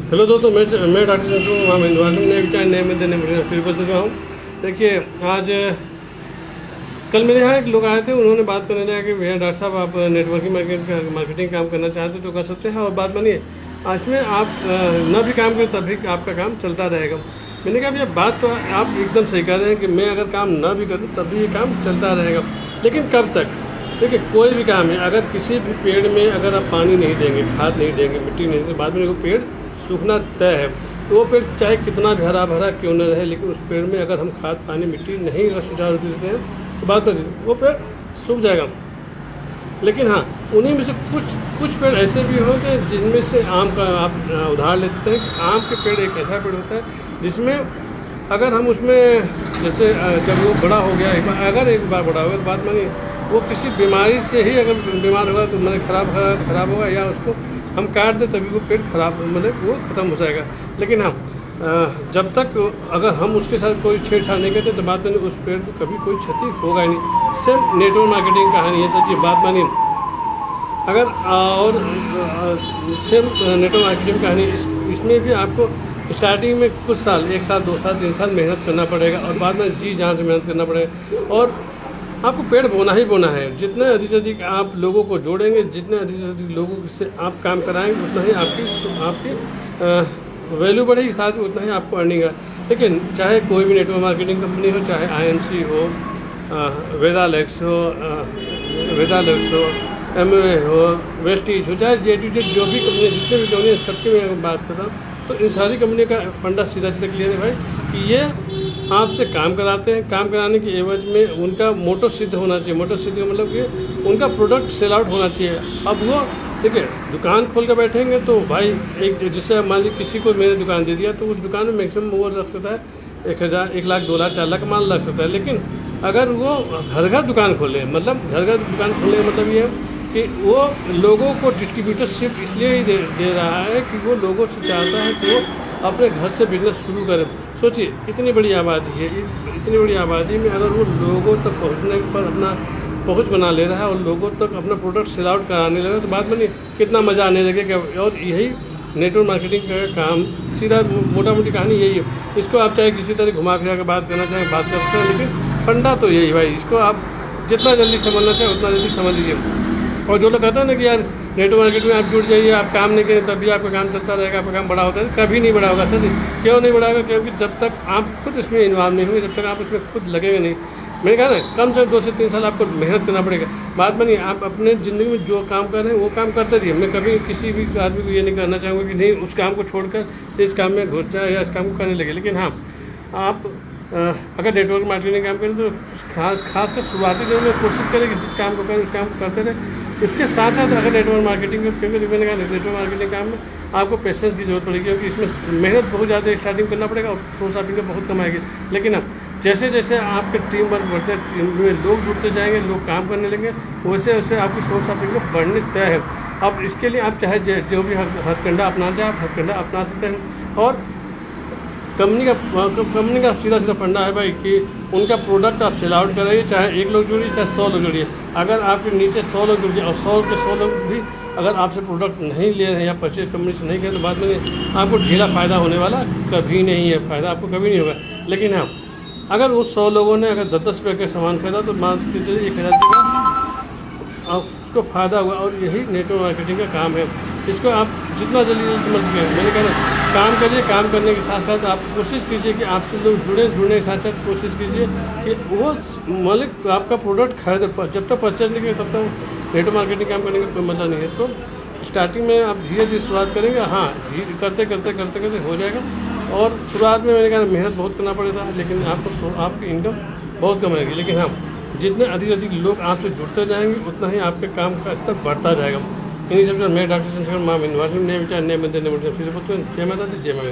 Hello दोस्तों, मैं doctor Chandrashekhar माम इन्वायरमेंट नए विचार नए मुद्दे नए मटेरियल फिर बोल चुका हूँ। देखिए, आज कल मेरे यहाँ एक लोग आए थे, उन्होंने बात करने लगा कि भैया डॉक्टर साहब आप नेटवर्किंग मार्केटिंग काम करना चाहते तो कर सकते हैं, और बात बनिए आज में आप न भी काम करें तब भी आपका काम चलता रहेगा। मैंने कहा भैया बात तो आप एकदम सही कह रहे हैं कि मैं अगर काम न भी करूँ तब भी ये काम चलता रहेगा, लेकिन कब तक? देखिए, कोई भी काम है, अगर किसी भी पेड़ में अगर आप पानी नहीं देंगे, खाद नहीं देंगे, मिट्टी नहीं देंगे, बाद में वो पेड़ सूखना तय है। तो वो पेड़ चाहे कितना भी हरा भरा क्यों न रहे, लेकिन उस पेड़ में अगर हम खाद पानी मिट्टी नहीं अगर सुचारू रूप से देते हैं तो बात कर वो पेड़ सूख जाएगा। लेकिन हाँ, उन्हीं में से कुछ पेड़ ऐसे भी होंगे जिनमें से आम का आप उदाहरण ले सकते हैं कि आम के पेड़ एक ऐसा पेड़ होता है जिसमें अगर हम उसमें जैसे जब वो बड़ा हो गया अगर एक बार बड़ा होगा तो बात मानिए वो किसी बीमारी से ही अगर बीमार होगा तो मतलब खराब होगा, या उसको हम काट दें तभी वो पेड़ खराब मतलब वो ख़त्म हो जाएगा। लेकिन हाँ, जब तक अगर हम उसके साथ कोई छेड़छाड़ नहीं करते तो बात मानिए उस पेड़ को कभी कोई क्षति होगा ही नहीं। सेम नेटवर्क मार्केटिंग कहानी है सर, ये बात मानिए अगर और सेम नेटवर्क मार्केटिंग कहानी इसमें भी आपको स्टार्टिंग में कुछ साल 1 साल 2 साल 3 साल मेहनत करना पड़ेगा, और बाद में जी जान से मेहनत करना पड़ेगा। और आपको पेड़ बोना ही बोना है। जितने अधिक से अधिक आप लोगों को जोड़ेंगे, जितने अधिक से अधिक लोगों से आप काम कराएंगे, उतना ही आपकी वैल्यू बढ़ेगी, साथ में उतना ही आपको अर्निंग है। लेकिन चाहे कोई भी नेटवर्क मार्केटिंग कंपनी हो, चाहे IMC हो, वेदालेक्स हो, MOA हो, वेस्टीज हो, चाहे JTT जो भी कंपनी जितने भी कंपनी सबकी मैं बात कर रहा हूँ, तो इन सारी कंपनी का फंडा सीधा क्लियर है भाई कि ये आपसे काम कराते हैं। काम कराने की एवज में उनका मोटो सिद्ध होना चाहिए। मोटो सिद्ध का मतलब कि उनका प्रोडक्ट सेल आउट होना चाहिए। अब वो देखिए, दुकान खोल कर बैठेंगे तो भाई एक जैसे मान लीजिए किसी को मैंने दुकान दे दिया तो उस दुकान में मैक्सिमम वो रख सकता है 1000 1 लाख 2 लाख 4 लाख माल लग सकता है। लेकिन अगर वो घर दुकान खोले, मतलब घर दुकान खोलने का मतलब ये है कि वो लोगों को डिस्ट्रीब्यूटरशिप इसलिए ही दे रहा है कि वो लोगों से चाहता है कि वो अपने घर से बिजनेस शुरू करें। सोचिए, इतनी बड़ी आबादी है, इतनी बड़ी आबादी में अगर वो लोगों तक पहुंचने पर अपना पहुंच बना ले रहा है और लोगों तक अपना प्रोडक्ट सेल आउट कराने लगा तो बात बनी कितना मज़ा आने लगेगा। और यही नेटवर्क मार्केटिंग का काम, सीधा मोटा मोटी कहानी यही है। इसको आप चाहे किसी तरह घुमा फिरा कर बात करना चाहें बात कर सकते हैं, लेकिन फंडा तो यही भाई। इसको आप जितना जल्दी समझना चाहें उतना जल्दी समझ लीजिए। और जो लोग कहते हैं ना कि यार नेटवर्क मार्केट में आप जुड़ जाइए, आप काम नहीं करें तब भी आपका काम चलता रहेगा, आपका काम बड़ा होता है, कभी नहीं बड़ा होगा सर। क्यों नहीं बड़ा होगा? क्योंकि जब तक आप खुद इसमें इन्वॉल्व नहीं होंगे, जब तक आप इसमें खुद लगेंगे नहीं। मैंने कहा ना, कम से कम 2 से 3 साल आपको मेहनत करना पड़ेगा। बात बनी आप अपने ज़िंदगी में जो काम कर रहे हैं वो काम करते रहिए। मैं कभी किसी भी आदमी को ये नहीं करना चाहूँगा कि नहीं उस काम को छोड़कर इस काम में घुस जाए या इस काम को करने लगे। लेकिन हाँ, आप अगर नेटवर्क मार्केटिंग काम करें तो खासकर शुरुआती दिनों में कोशिश करें कि जिस काम को करें उस काम को करते रहे। उसके साथ साथ अगर नेटवर्क मार्केटिंग में, क्योंकि मैंने कहा नेटवर्क मार्केटिंग काम में आपको पेशेंस की जरूरत पड़ेगी, क्योंकि इसमें मेहनत बहुत ज़्यादा स्टार्टिंग करना पड़ेगा और सोर्स ऑफ इनकम बहुत कम आएगी। लेकिन जैसे जैसे आपके टीम वर्क बढ़ते हैं, टीम में लोग जुड़ते जाएंगे, लोग काम करने लगेंगे, वैसे वैसे आपकी सोर्स ऑफ इनकम बढ़ने तय है। अब इसके लिए आप चाहे जो भी हथकंडा अपनाना चाहे आप हथकंडा अपना सकते हैं। और कंपनी का सीधा फंडा है भाई कि उनका प्रोडक्ट आप सेल आउट कराइए, चाहे 1 लोग जुड़िए चाहे 100 लोग जुड़िए। अगर आपके नीचे 100 लोग जुड़ जाए और 100 के 100 लोग भी अगर आपसे प्रोडक्ट नहीं ले रहे हैं या परचेज कंपनी से नहीं करें तो बाद में आपको ढीला फ़ायदा होने वाला कभी नहीं है। फ़ायदा आपको कभी नहीं होगा। लेकिन हाँ, अगर उस 100 लोगों ने अगर 10-10 रुपये का सामान खरीदा तो मान लीजिए 1000 का उसको फ़ायदा हुआ। और यही नेटवर्क मार्केटिंग का काम है। इसको आप जितना जल्दी समझ गए, मैंने कहा काम करिए, काम करने के साथ साथ आप कोशिश कीजिए कि आपसे लोग जुड़ने के साथ साथ कोशिश कीजिए कि वो मालिक आपका प्रोडक्ट खरीदे। जब तक परचेज नहीं करें तब तक नेटवर्क मार्केटिंग काम करने का कोई मतलब नहीं है। तो स्टार्टिंग में आप धीरे धीरे शुरुआत करेंगे, हाँ धीरे करते हो जाएगा। और शुरुआत में मैंने कहा मेहनत बहुत करना पड़ेगा, लेकिन आपकी इनकम बहुत कम रहेगी। लेकिन हाँ, जितने अधिक लोग आपसे जुड़ते जाएंगे उतना ही आपके काम का स्तर बढ़ता जाएगा। इन्हीं सब मैं डॉक्टर चंद्रशेखर माम इन्वायरमेंट नए विचार नए मुद्दे नए मटेरियल फिर बोलते हैं। जय माता दी, जय मां।